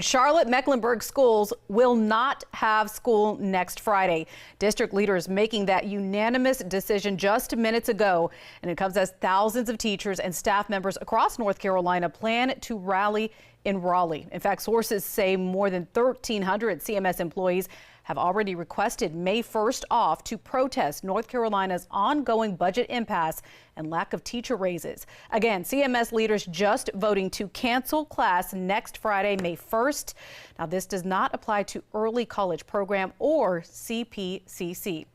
Charlotte-Mecklenburg Schools will not have school next Friday. District leaders making that unanimous decision just minutes ago. And it comes as thousands of teachers and staff members across North Carolina plan to rally in Raleigh. In fact, sources say more than 1,300 CMS employees have already requested May 1st off to protest North Carolina's ongoing budget impasse and lack of teacher raises. Again, CMS leaders just voting to cancel class next Friday, May 1st. Now, this does not apply to early college program or CPCC.